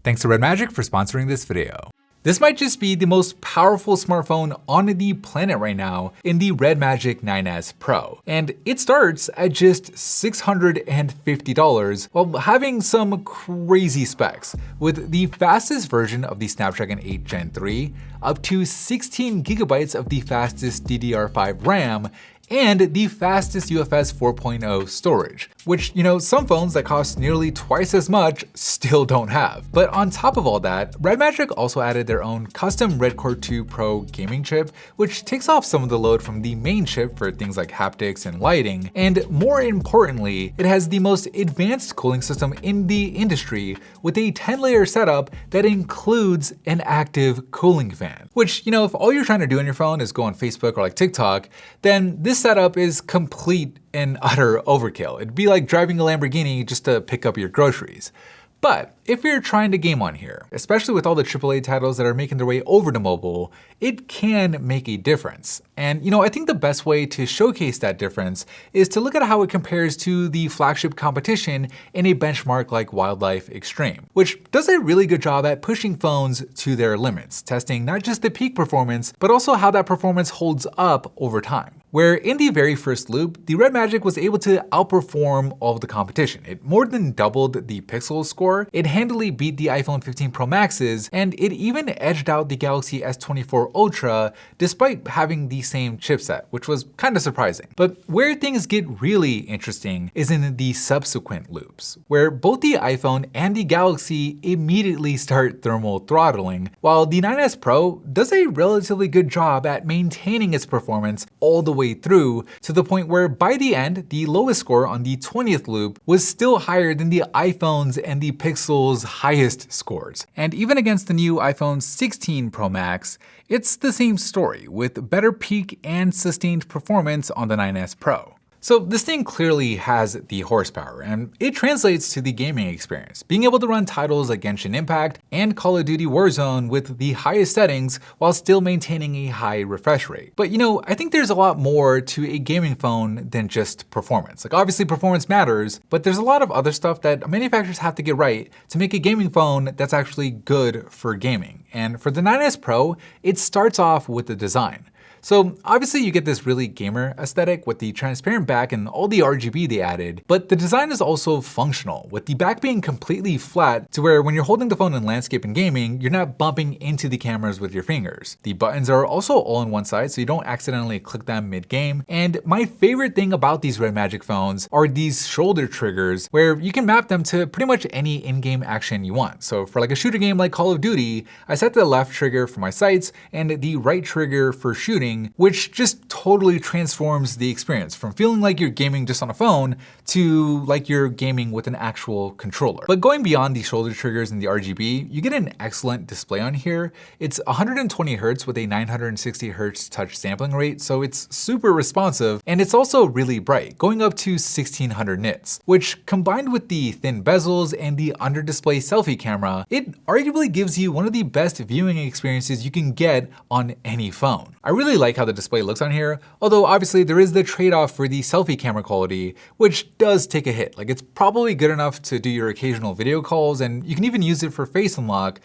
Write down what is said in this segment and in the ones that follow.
Thanks to REDMAGIC for sponsoring this video. This might just be the most powerful smartphone on the planet right now in the REDMAGIC 9S Pro. And it starts at just $650 while having some crazy specs, with the fastest version of the Snapdragon 8 Gen 3, up to 16 gigabytes of the fastest DDR5 RAM, and the fastest UFS 4.0 storage, which, some phones that cost nearly twice as much still don't have. But on top of all that, REDMAGIC also added their own custom Red Core 2 Pro gaming chip, which takes off some of the load from the main chip for things like haptics and lighting, and more importantly, it has the most advanced cooling system in the industry with a 10-layer setup that includes an active cooling fan. Which, if all you're trying to do on your phone is go on Facebook or like TikTok, then this setup is complete and utter overkill. It'd be like driving a Lamborghini just to pick up your groceries. But if you're trying to game on here, especially with all the AAA titles that are making their way over to mobile, it can make a difference. And I think the best way to showcase that difference is to look at how it compares to the flagship competition in a benchmark like Wildlife Extreme, which does a really good job at pushing phones to their limits, testing not just the peak performance, but also how that performance holds up over time. Where in the very first loop, the REDMAGIC was able to outperform all of the competition. It more than doubled the pixel score, it handily beat the iPhone 15 Pro Maxes, and it even edged out the Galaxy S24 Ultra despite having the same chipset, which was kind of surprising. But where things get really interesting is in the subsequent loops, where both the iPhone and the Galaxy immediately start thermal throttling, while the 9S Pro does a relatively good job at maintaining its performance all the way through, to the point where by the end, the lowest score on the 20th loop was still higher than the iPhone's and the Pixel's highest scores. And even against the new iPhone 16 Pro Max, it's the same story, with better peak and sustained performance on the 9S Pro. So this thing clearly has the horsepower, and it translates to the gaming experience, being able to run titles like Genshin Impact and Call of Duty Warzone with the highest settings while still maintaining a high refresh rate. But I think there's a lot more to a gaming phone than just performance. Like obviously performance matters, but there's a lot of other stuff that manufacturers have to get right to make a gaming phone that's actually good for gaming. And for the 9S Pro, it starts off with the design. So obviously you get this really gamer aesthetic with the transparent back and all the RGB they added, but the design is also functional, with the back being completely flat to where when you're holding the phone in landscape and gaming, you're not bumping into the cameras with your fingers. The buttons are also all on one side so you don't accidentally click them mid-game. And my favorite thing about these REDMAGIC phones are these shoulder triggers where you can map them to pretty much any in-game action you want. So for like a shooter game like Call of Duty, I set the left trigger for my sights and the right trigger for shooting, which just totally transforms the experience from feeling like you're gaming just on a phone to like you're gaming with an actual controller. But going beyond the shoulder triggers and the RGB, you get an excellent display on here. It's 120 Hz with a 960 Hz touch sampling rate, so it's super responsive, and it's also really bright, going up to 1600 nits, which combined with the thin bezels and the under-display selfie camera, it arguably gives you one of the best viewing experiences you can get on any phone. I really like how the display looks on here, although obviously there is the trade-off for the selfie camera quality, which does take a hit. Like it's probably good enough to do your occasional video calls, and you can even use it for face unlock,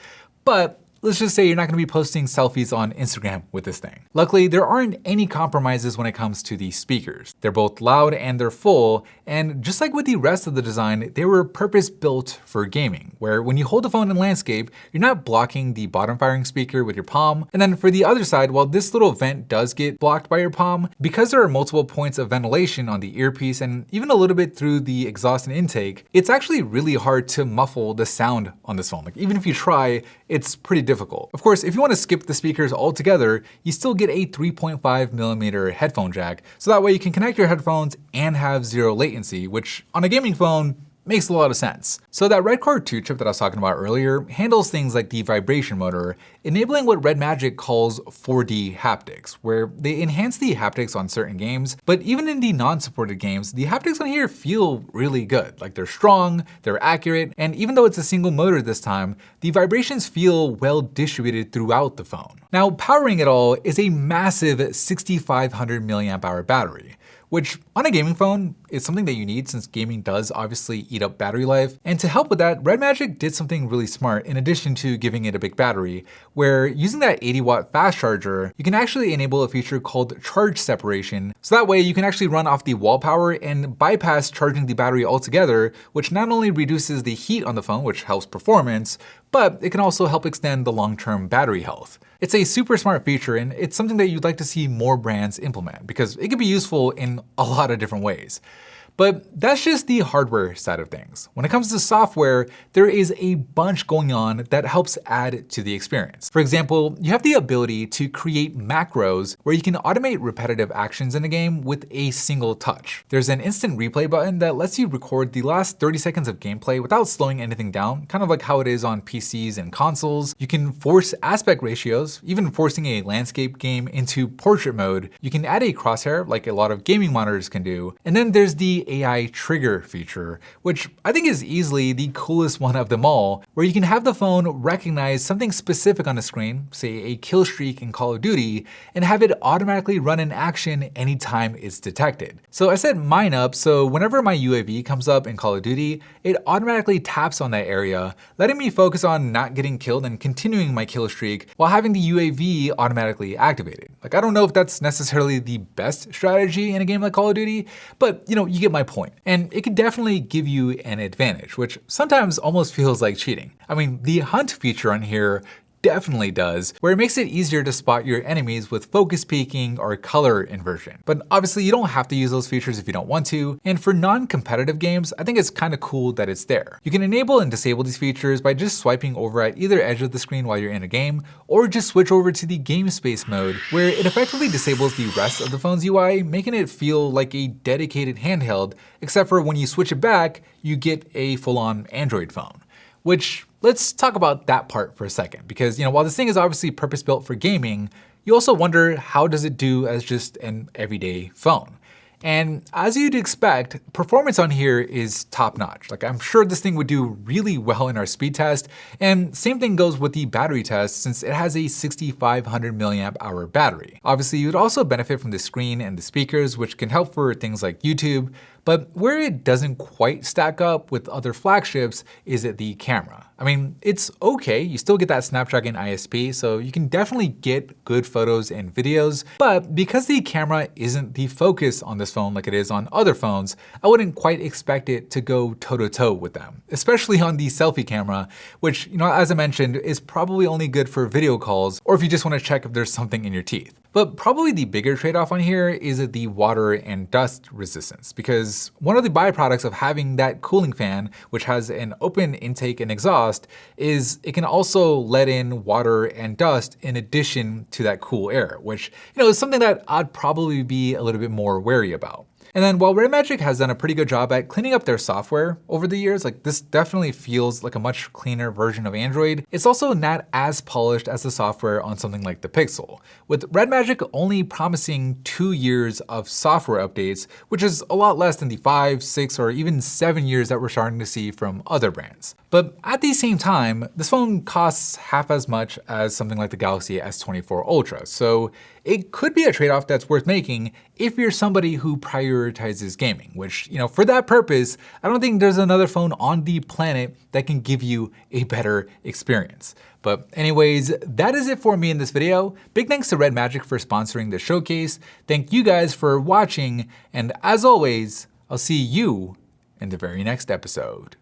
but let's just say you're not gonna be posting selfies on Instagram with this thing. Luckily, there aren't any compromises when it comes to the speakers. They're both loud and they're full, and just like with the rest of the design, they were purpose-built for gaming, where when you hold the phone in landscape, you're not blocking the bottom firing speaker with your palm. And then for the other side, while this little vent does get blocked by your palm, because there are multiple points of ventilation on the earpiece and even a little bit through the exhaust and intake, it's actually really hard to muffle the sound on this phone. Like even if you try, it's pretty difficult. Of course, if you want to skip the speakers altogether, you still get a 3.5mm headphone jack, so that way you can connect your headphones and have zero latency, which on a gaming phone makes a lot of sense. So that Red Core 2 chip that I was talking about earlier handles things like the vibration motor, enabling what REDMAGIC calls 4D haptics, where they enhance the haptics on certain games, but even in the non-supported games, the haptics on here feel really good. Like they're strong, they're accurate, and even though it's a single motor this time, the vibrations feel well distributed throughout the phone. Now, powering it all is a massive 6500 mAh battery, which on a gaming phone is something that you need since gaming does obviously eat up battery life. And to help with that, REDMAGIC did something really smart in addition to giving it a big battery, where using that 80-watt fast charger, you can actually enable a feature called charge separation. So that way you can actually run off the wall power and bypass charging the battery altogether, which not only reduces the heat on the phone, which helps performance, but it can also help extend the long-term battery health. It's a super smart feature, and it's something that you'd like to see more brands implement because it can be useful in a lot of different ways. But that's just the hardware side of things. When it comes to software, there is a bunch going on that helps add to the experience. For example, you have the ability to create macros where you can automate repetitive actions in a game with a single touch. There's an instant replay button that lets you record the last 30 seconds of gameplay without slowing anything down, kind of like how it is on PCs and consoles. You can force aspect ratios, even forcing a landscape game into portrait mode. You can add a crosshair like a lot of gaming monitors can do. And then there's the AI trigger feature, which I think is easily the coolest one of them all, where you can have the phone recognize something specific on the screen, say a kill streak in Call of Duty, and have it automatically run an action anytime it's detected. So I set mine up so whenever my UAV comes up in Call of Duty, it automatically taps on that area, letting me focus on not getting killed and continuing my kill streak while having the UAV automatically activated. Like, I don't know if that's necessarily the best strategy in a game like Call of Duty, but you get my point. And it can definitely give you an advantage, which sometimes almost feels like cheating. I mean, the hunt feature on here definitely does, where it makes it easier to spot your enemies with focus peaking or color inversion. But obviously you don't have to use those features if you don't want to, and for non-competitive games, I think it's kind of cool that it's there. You can enable and disable these features by just swiping over at either edge of the screen while you're in a game, or just switch over to the game space mode, where it effectively disables the rest of the phone's UI, making it feel like a dedicated handheld, except for when you switch it back, you get a full-on Android phone. Which, let's talk about that part for a second, because while this thing is obviously purpose-built for gaming, you also wonder how does it do as just an everyday phone. And as you'd expect, performance on here is top-notch. Like, I'm sure this thing would do really well in our speed test, and same thing goes with the battery test since it has a 6,500 milliamp hour battery. Obviously, you'd also benefit from the screen and the speakers, which can help for things like YouTube, but where it doesn't quite stack up with other flagships is at the camera. I mean, it's okay, you still get that Snapdragon ISP, so you can definitely get good photos and videos, but because the camera isn't the focus on this phone like it is on other phones, I wouldn't quite expect it to go toe-to-toe with them, especially on the selfie camera, which, as I mentioned, is probably only good for video calls, or if you just want to check if there's something in your teeth. But probably the bigger trade-off on here is the water and dust resistance, because one of the byproducts of having that cooling fan, which has an open intake and exhaust, is it can also let in water and dust in addition to that cool air, which is something that I'd probably be a little bit more wary about. And then while REDMAGIC has done a pretty good job at cleaning up their software over the years, like this definitely feels like a much cleaner version of Android, it's also not as polished as the software on something like the Pixel, with REDMAGIC only promising 2 years of software updates, which is a lot less than the 5, 6, or even 7 years that we're starting to see from other brands. But at the same time, this phone costs half as much as something like the Galaxy S24 Ultra, so it could be a trade-off that's worth making if you're somebody who prioritizes gaming, which, for that purpose, I don't think there's another phone on the planet that can give you a better experience. But anyways, that is it for me in this video. Big thanks to REDMAGIC for sponsoring the showcase. Thank you guys for watching, and as always, I'll see you in the very next episode.